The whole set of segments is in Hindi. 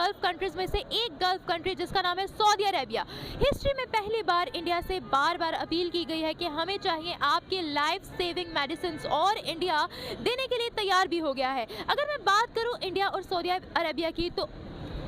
गल्फ कंट्रीज में से एक गल्फ कंट्री जिसका नाम है सऊदी अरेबिया। हिस्ट्री में पहली बार इंडिया से बार बार अपील की गई है कि हमें चाहिए आपके लाइफ सेविंग मेडिसिन, और इंडिया देने के लिए तैयार भी हो गया है। अगर मैं बात करूं इंडिया और सऊदी अरेबिया की, तो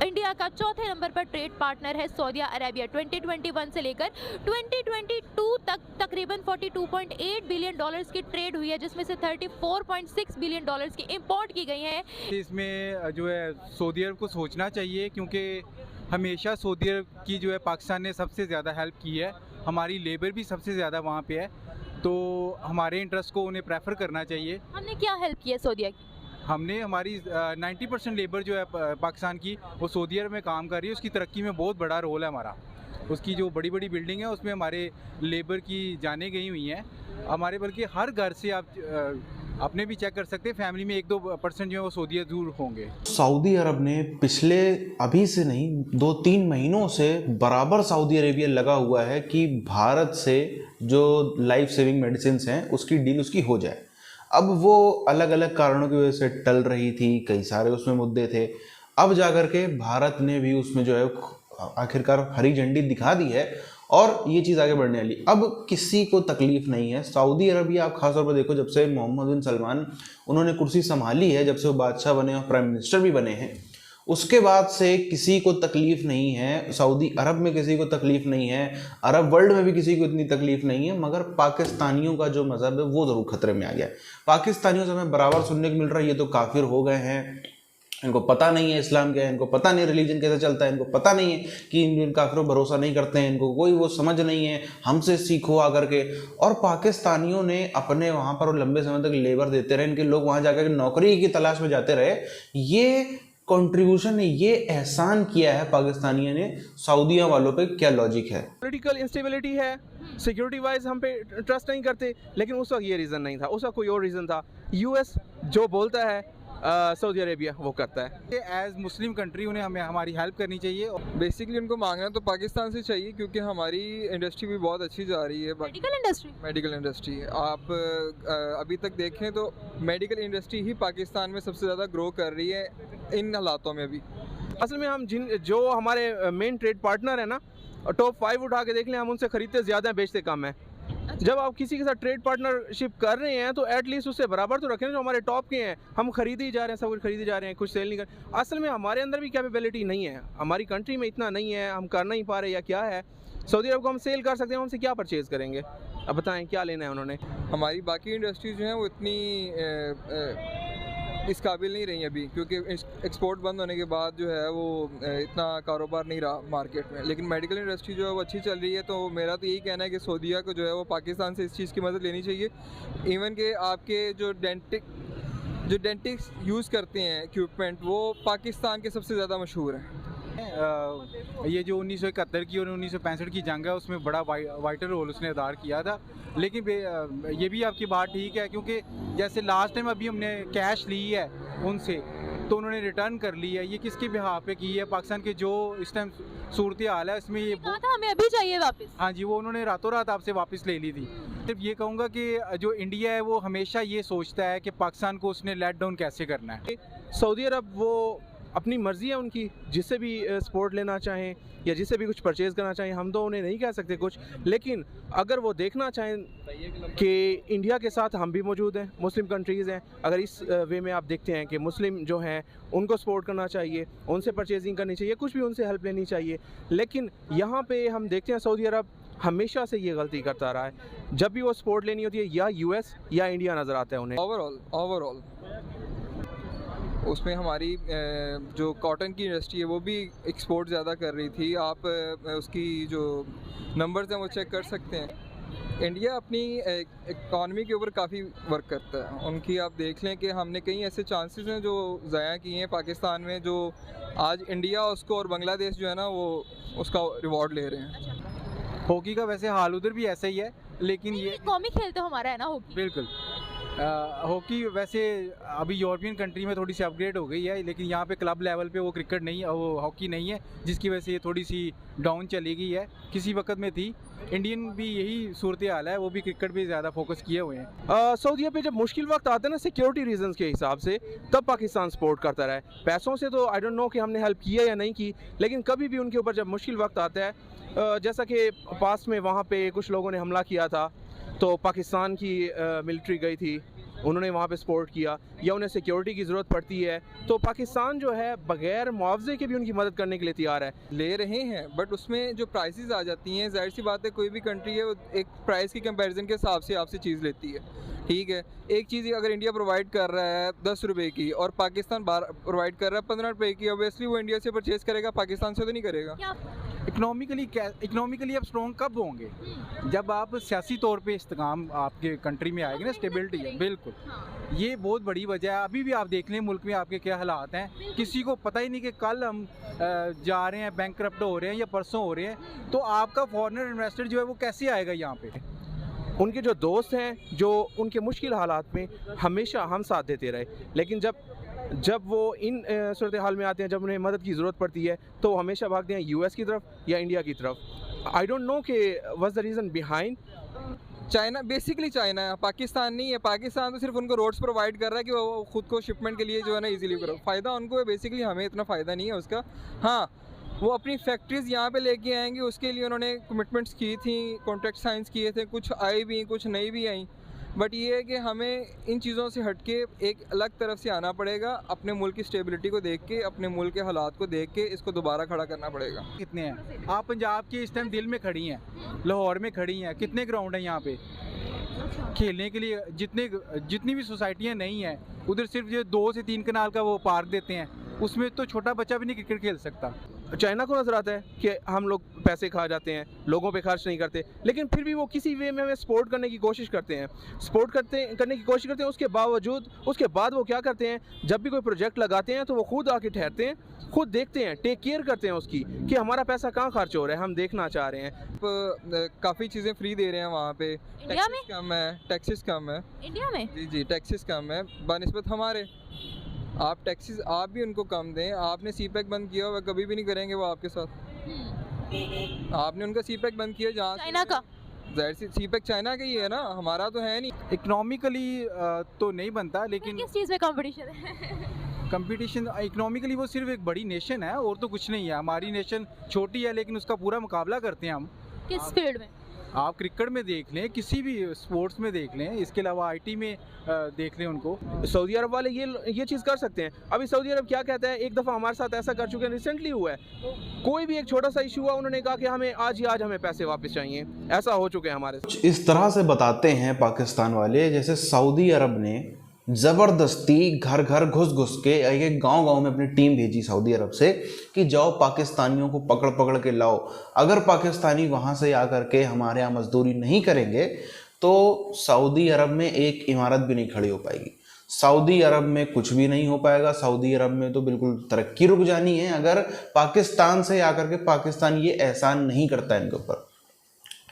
इंडिया का चौथे नंबर पर ट्रेड पार्टनर है सऊदी अरेबिया। 2021 से लेकर 2022 तक तकरीबन $42.8 बिलियन की ट्रेड हुई है, जिसमें से $34.6 बिलियन की इंपोर्ट की गई है। इसमें जो है सऊदी अरब को सोचना चाहिए, क्योंकि हमेशा सऊदी अरब की जो है पाकिस्तान ने सबसे ज़्यादा हेल्प की है, हमारी लेबर भी सबसे ज़्यादा वहाँ पे है, तो हमारे इंटरेस्ट को उन्हें प्रेफर करना चाहिए। हमने क्या हेल्प की है सऊदीया की? हमने हमारी 90% लेबर जो है पाकिस्तान की वो सऊदी अरब में काम कर रही है, उसकी तरक्की में बहुत बड़ा रोल है हमारा। उसकी जो बड़ी बड़ी बिल्डिंग है उसमें हमारे लेबर की जानें गई हुई हैं हमारे, बल्कि हर घर से आप अपने भी चेक कर सकते हैं, फैमिली में 1-2% जो है वो सऊदी दूर होंगे। सऊदी अरब ने पिछले अभी से नहीं 2-3 महीनों से बराबर सऊदी अरेबिया लगा हुआ है कि भारत से जो लाइफ सेविंग मेडिसिन हैं उसकी डील उसकी हो जाए। अब वो अलग अलग कारणों की वजह से टल रही थी, कई सारे उसमें मुद्दे थे। अब जाकर के भारत ने भी उसमें जो है आखिरकार हरी झंडी दिखा दी है और ये चीज़ आगे बढ़ने वाली। अब किसी को तकलीफ नहीं है। सऊदी अरबिया आप खासतौर पर देखो, जब से मोहम्मद बिन सलमान उन्होंने कुर्सी संभाली है, जब से वो बादशाह बने और प्राइम मिनिस्टर भी बने हैं, उसके बाद से किसी को तकलीफ नहीं है। सऊदी अरब में किसी को तकलीफ नहीं है, अरब वर्ल्ड में भी किसी को इतनी तकलीफ नहीं है, मगर पाकिस्तानियों का जो मज़हब है वो ज़रूर खतरे में आ गया है। पाकिस्तानियों से हमें बराबर सुनने को मिल रहा है ये तो काफिर हो गए हैं, इनको पता नहीं है इस्लाम क्या है, इनको पता नहीं रिलीजन कैसे चलता है, इनको पता नहीं है कि इन काफिरों भरोसा नहीं करते हैं, इनको कोई वो समझ नहीं है, हमसे सीखो आकर के। और पाकिस्तानियों ने अपने वहाँ पर लंबे समय तक लेबर देते रहे, इनके लोग वहाँ जाकर नौकरी की तलाश में जाते रहे। ये कंट्रीब्यूशन ने, ये एहसान किया है पाकिस्तानियों ने सऊदिया वालों पे। क्या लॉजिक है? पॉलिटिकल इंस्टेबिलिटी है, सिक्योरिटी वाइज हम पे ट्रस्ट नहीं करते, लेकिन उस वक्त ये रीज़न नहीं था, उस वक्त कोई और रीज़न था। यूएस जो बोलता है सऊदी अरेबिया वो करता है। एज मुस्लिम कंट्री उन्हें हमें हमारी हेल्प करनी चाहिए। बेसिकली उनको मांगना तो पाकिस्तान से चाहिए, क्योंकि हमारी इंडस्ट्री भी बहुत अच्छी जा रही है। मेडिकल इंडस्ट्री आप अभी तक देखें तो मेडिकल इंडस्ट्री ही पाकिस्तान में सबसे ज़्यादा ग्रो कर रही है इन हालातों में भी। असल में हम जो हमारे मेन ट्रेड पार्टनर है ना, टॉप 5 उठा के देख लें, हम उनसे खरीदते ज़्यादा हैं, बेचते कम है। जब आप किसी के साथ ट्रेड पार्टनरशिप कर रहे हैं तो एटलीस्ट उससे बराबर तो रखें। जो हमारे टॉप के हैं हम खरीदे ही जा रहे हैं, सब कुछ खरीदे जा रहे हैं, कुछ सेल नहीं कर। असल में हमारे अंदर भी कैपेबिलिटी नहीं है, हमारी कंट्री में इतना नहीं है, हम कर नहीं पा रहे या क्या है। सऊदी अरब को हम सेल कर सकते हैं, हमसे क्या परचेज़ करेंगे? अब बताएं क्या लेना है उन्होंने। हमारी बाकी इंडस्ट्रीज जो हैं वो इतनी इस काबिल नहीं रही अभी, क्योंकि एक्सपोर्ट बंद होने के बाद जो है वो इतना कारोबार नहीं रहा मार्केट में। लेकिन मेडिकल इंडस्ट्री जो है वो अच्छी चल रही है, तो मेरा तो यही कहना है कि सऊदीया को जो है वो पाकिस्तान से इस चीज़ की मदद लेनी चाहिए। इवन कि आपके जो डेंटिस्ट यूज़ करते हैं इक्विपमेंट, वो पाकिस्तान के सबसे ज़्यादा मशहूर हैं। ये जो 1971 की और 1965 की जंग है उसमें बड़ा वाइटल रोल उसने अदा किया था। लेकिन ये भी आपकी बात ठीक है, क्योंकि जैसे लास्ट टाइम अभी हमने कैश ली है उनसे तो उन्होंने रिटर्न कर ली है। ये किसके बिहाफ पे की है? पाकिस्तान के जो इस टाइम सूरत हाल है इसमें ये कहा था हमें अभी चाहिए वापस। हाँ जी, वो उन्होंने रातों रात आपसे वापस ले ली थी। सिर्फ ये कहूँगा कि जो इंडिया है वो हमेशा ये सोचता है कि पाकिस्तान को उसने लेट डाउन कैसे करना है। सऊदी अरब वो अपनी मर्ज़ी है उनकी, जिससे भी सपोर्ट लेना चाहें या जिससे भी कुछ परचेज़ करना चाहें, हम तो उन्हें नहीं कह सकते कुछ। लेकिन अगर वो देखना चाहें कि इंडिया के साथ हम भी मौजूद हैं, मुस्लिम कंट्रीज़ हैं, अगर इस वे में आप देखते हैं कि मुस्लिम जो हैं उनको सपोर्ट करना चाहिए, उनसे परचेजिंग करनी चाहिए, कुछ भी उनसे हेल्प लेनी चाहिए। लेकिन यहाँ पे हम देखते हैं सऊदी अरब हमेशा से ये गलती करता रहा है। जब भी वो सपोर्ट लेनी होती है या यूएस या इंडिया नज़र आता है उन्हें। ओवरऑल उसमें हमारी जो कॉटन की इंडस्ट्री है वो भी एक्सपोर्ट ज़्यादा कर रही थी। आप उसकी जो नंबर्स हैं वो चेक कर सकते हैं। इंडिया अपनी इकॉनमी के ऊपर काफ़ी वर्क करता है। उनकी आप देख लें कि हमने कई ऐसे चांसेस हैं जो ज़ाया किए हैं पाकिस्तान में, जो आज इंडिया उसको और बांग्लादेश जो है ना वो उसका रिवॉर्ड ले रहे हैं। हॉकी का वैसे हाल उधर भी ऐसा ही है, लेकिन ये कौमी खेल तो हमारा है ना हॉकी। बिल्कुल हॉकी वैसे अभी यूरोपियन कंट्री में थोड़ी सी अपग्रेड हो गई है, लेकिन यहाँ पे क्लब लेवल पे वो क्रिकेट नहीं है, वो हॉकी नहीं है, जिसकी वजह से ये थोड़ी सी डाउन चली गई है। किसी वक्त में थी। इंडियन भी यही सूरत हाल है, वो भी क्रिकेट पे ज़्यादा फोकस किए हुए हैं। सऊदीया पे जब मुश्किल वक्त आता है ना सिक्योरिटी रीजंस के हिसाब से, तब पाकिस्तान सपोर्ट करता रहा है। पैसों से तो आई डोंट नो कि हमने हेल्प की है या नहीं की, लेकिन कभी भी उनके ऊपर जब मुश्किल वक्त आता है, जैसा कि पास में वहाँ पे कुछ लोगों ने हमला किया था तो पाकिस्तान की मिलिट्री गई थी, उन्होंने वहाँ पे सपोर्ट किया, या उन्हें सिक्योरिटी की ज़रूरत पड़ती है तो पाकिस्तान जो है बगैर मुआवजे के भी उनकी मदद करने के लिए तैयार है। ले रहे हैं, बट उसमें जो प्राइसेस आ जाती हैं, जाहिर सी बात है कोई भी कंट्री है वो एक प्राइस की कंपैरिजन के हिसाब से आपसे चीज़ लेती है। ठीक है, एक चीज़ अगर इंडिया प्रोवाइड कर रहा है 10 रुपये की और पाकिस्तान प्रोवाइड कर रहा है 15 रुपये की, ऑब्वियसली वो इंडिया से परचेज़ करेगा, पाकिस्तान से तो नहीं करेगा। इकोनॉमिकली आप स्ट्रॉन्ग कब होंगे? जब आप सियासी तौर पे इस्तेकाम आपके कंट्री में आएगी ना, स्टेबिलिटी है। बिल्कुल, ये बहुत बड़ी वजह है। अभी भी आप देख लें मुल्क में आपके क्या हालात हैं, किसी को पता ही नहीं कि कल हम जा रहे हैं, बैंकरप्ट हो रहे हैं या परसों हो रहे हैं, तो आपका फॉरेनर इन्वेस्टर जो है वो कैसे आएगा यहाँ पे? उनके जो दोस्त हैं, जो उनके मुश्किल हालात में हमेशा हम साथ देते रहे, लेकिन जब वो इन सूरत हाल में आते हैं, जब उन्हें मदद की ज़रूरत पड़ती है, तो वो हमेशा भागते हैं यूएस की तरफ या इंडिया की तरफ। आई डोंट नो कि what's the reason behind. China, basically China है, पाकिस्तान नहीं है। पाकिस्तान तो सिर्फ उनको रोड्स प्रोवाइड कर रहा है कि वो खुद को शिपमेंट के लिए जो है ना इजीली करो, फ़ायदा उनको है बेसिकली, हमें इतना फ़ायदा नहीं है उसका। हाँ, वो अपनी फैक्ट्रीज़ यहाँ पे लेके आएंगे, उसके लिए उन्होंने कमिटमेंट्स की थी, कॉन्ट्रैक्ट साइंस किए थे, कुछ आई भी, कुछ नहीं भी आई। बट ये है कि हमें इन चीज़ों से हट के एक अलग तरफ से आना पड़ेगा, अपने मुल्क की स्टेबिलिटी को देख के, अपने मुल्क के हालात को देख के इसको दोबारा खड़ा करना पड़ेगा। कितने हैं? आप पंजाब के इस टाइम दिल में खड़ी हैं, लाहौर में खड़ी हैं, कितने ग्राउंड हैं यहाँ पे खेलने के लिए? जितनी भी सोसाइटियाँ नहीं हैं, उधर सिर्फ ये 2 से 3 कनाल का वो पार्क देते हैं, उसमें तो छोटा बच्चा भी नहीं क्रिकेट खेल सकता। चाइना को नज़र आता है कि हम लोग पैसे खा जाते हैं, लोगों पे खर्च नहीं करते, लेकिन फिर भी वो किसी वे में हमें सपोर्ट करने की कोशिश करते हैं, करने की कोशिश करते हैं। उसके बावजूद उसके बाद वो क्या करते हैं, जब भी कोई प्रोजेक्ट लगाते हैं तो वो खुद आके ठहरते हैं, खुद देखते हैं, टेक केयर करते हैं उसकी कि हमारा पैसा कहाँ खर्च हो रहा है, हम देखना चाह रहे हैं। काफ़ी चीज़ें फ्री दे रहे हैं वहाँ पे, इंडिया में कम है, टैक्सेस कम है इंडिया में। जी, टैक्सेस कम है बनिस्बत हमारे। आप टैक्सेस आप भी उनको कम दें। आपने सीपैक बंद किया हुआ, कभी भी नहीं करेंगे वो आपके साथ। आपने उनका सीपैक बंद किया, जहाँ चाइना का जाहिर सी सीपैक चाइना का ही है ना, हमारा तो है नहीं। इकोनॉमिकली तो नहीं बनता, लेकिन किस चीज़ में कंपटीशन है? कंपटीशन इकोनॉमिकली वो सिर्फ एक बड़ी नेशन है और तो कुछ नहीं है। हमारी नेशन छोटी है, लेकिन उसका पूरा मुकाबला करते हैं हम। किस फील्ड में? आप क्रिकेट में देख लें, किसी भी स्पोर्ट्स में देख लें, इसके अलावा आईटी में देख लें उनको। सऊदी अरब वाले ये चीज़ कर सकते हैं। अभी सऊदी अरब क्या कहता है, एक दफ़ा हमारे साथ ऐसा कर चुके हैं, रिसेंटली हुआ है, कोई भी एक छोटा सा इशू हुआ, उन्होंने कहा कि हमें आज ही आज हमें पैसे वापस चाहिए। ऐसा हो चुके हैं हमारे साथ। कुछ इस तरह से बताते हैं पाकिस्तान वाले, जैसे सऊदी अरब ने ज़बरदस्ती घर घर घुस के एक गांव में अपनी टीम भेजी सऊदी अरब से कि जाओ पाकिस्तानियों को पकड़ पकड़ के लाओ। अगर पाकिस्तानी वहां से आकर के हमारे यहाँ मजदूरी नहीं करेंगे तो सऊदी अरब में एक इमारत भी नहीं खड़ी हो पाएगी, सऊदी अरब में कुछ भी नहीं हो पाएगा। सऊदी अरब में तो बिल्कुल तरक्की रुक जानी है अगर पाकिस्तान से आकर के पाकिस्तान ये एहसान नहीं करता है इनके ऊपर।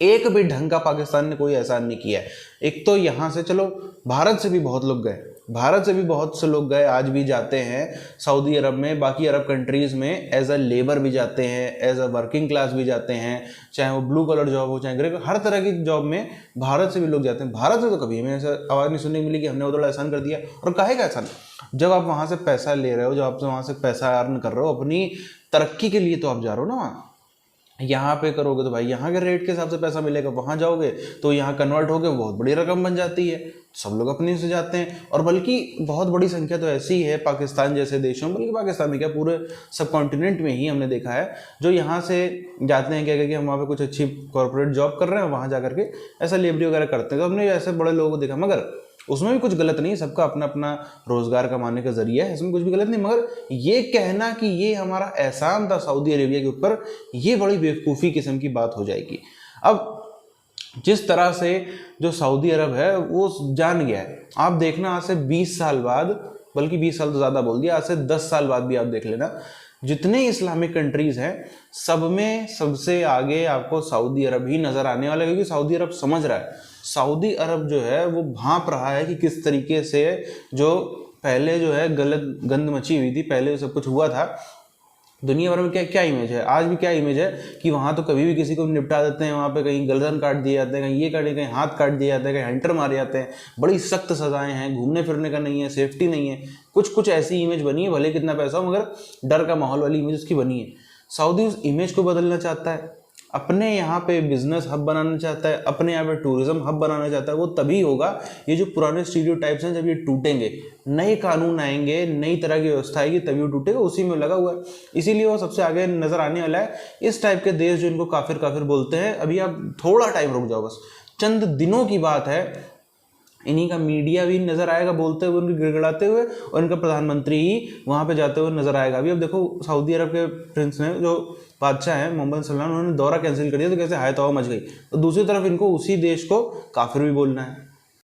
एक भी ढंग का पाकिस्तान ने कोई एहसान नहीं किया है। एक तो यहाँ से चलो भारत से भी बहुत लोग गए, भारत से भी बहुत से लोग गए, आज भी जाते हैं सऊदी अरब में, बाकी अरब कंट्रीज़ में एज अ लेबर भी जाते हैं, एज अ वर्किंग क्लास भी जाते हैं, चाहे वो ब्लू कलर जॉब हो चाहे ग्रे, हर तरह की जॉब में भारत से भी लोग जाते हैं। भारत से तो कभी हमें ऐसा आवाज़ नहीं सुनने मिली कि हमने वो थोड़ा एहसान कर दिया। और काहे का एहसान? जब आप वहाँ से पैसा ले रहे हो, जब आप वहाँ से पैसा अर्न कर रहे हो, अपनी तरक्की के लिए तो आप जा रहे हो ना वहाँ। यहाँ पे करोगे तो भाई यहाँ के रेट के हिसाब से पैसा मिलेगा, वहाँ जाओगे तो यहाँ कन्वर्ट होके बहुत बड़ी रकम बन जाती है। सब लोग अपने से जाते हैं, और बल्कि बहुत बड़ी संख्या तो ऐसी है पाकिस्तान जैसे देशों में, बल्कि पाकिस्तान में क्या पूरे सब कॉन्टिनेंट में ही हमने देखा है, जो यहाँ से जाते हैं क्या कि हम वहाँ पे कुछ अच्छी कॉर्पोरेट जॉब कर रहे हैं, वहाँ जा करके ऐसा लेबरी वगैरह करते हैं। तो हमने ऐसे बड़े लोगों को देखा, मगर उसमें भी कुछ गलत नहीं, सबका अपना अपना रोजगार कमाने का जरिया है, इसमें कुछ भी गलत नहीं। मगर ये कहना कि ये हमारा एहसान था सऊदी अरेबिया के ऊपर, ये बड़ी बेवकूफ़ी किस्म की बात हो जाएगी। अब जिस तरह से जो सऊदी अरब है वो जान गया है, आप देखना आज से 20 साल बाद, बल्कि 20 साल तो ज़्यादा बोल दिया, आज से 10 साल बाद भी आप देख लेना जितने इस्लामिक कंट्रीज हैं सब में सबसे आगे आपको सऊदी अरब ही नज़र आने वाला है, क्योंकि सऊदी अरब समझ रहा है, सऊदी अरब जो है वो भांप रहा है कि किस तरीके से जो पहले जो है गलत गंद मची हुई थी, पहले सब कुछ हुआ था दुनिया भर में, क्या क्या इमेज है आज भी, क्या इमेज है कि वहाँ तो कभी भी किसी को निपटा देते हैं, वहाँ पे कहीं गर्दन काट दिए जाते हैं, कहीं ये काटे, कहीं हाथ काट दिए जाते हैं, कहीं हंटर मारे जाते हैं, बड़ी सख्त सजाएं हैं, घूमने फिरने का नहीं है, सेफ्टी नहीं है, कुछ कुछ ऐसी इमेज बनी है, भले कितना पैसा हो मगर डर का माहौल वाली इमेज उसकी बनी है। सऊदी उस इमेज को बदलना चाहता है, अपने यहाँ पे बिजनेस हब बनाना चाहता है, अपने यहाँ पे टूरिज्म हब बनाना चाहता है। वो तभी होगा, ये जो पुराने स्टीरियोटाइप्स हैं जब ये टूटेंगे, नए कानून आएंगे, नई तरह की व्यवस्था आएगी, तभी वो टूटेगा, उसी में लगा हुआ है। इसीलिए वो सबसे आगे नजर आने वाला है। इस टाइप के देश जो इनको काफिर काफिर बोलते हैं, अभी आप थोड़ा टाइम रुक जाओ, बस चंद दिनों की बात है, इन्हीं का मीडिया भी नजर आएगा बोलते हुए, उनके गिड़गिड़ाते हुए, और इनका प्रधानमंत्री ही वहां पे जाते हुए नजर आएगा। अभी अब देखो सऊदी अरब के प्रिंस ने, जो बादशाह हैं मोहम्मद बिन सलमान, उन्होंने दौरा कैंसिल कर दिया, तो कैसे हाय तौबा मच गई। तो दूसरी तरफ इनको उसी देश को काफिर भी बोलना है।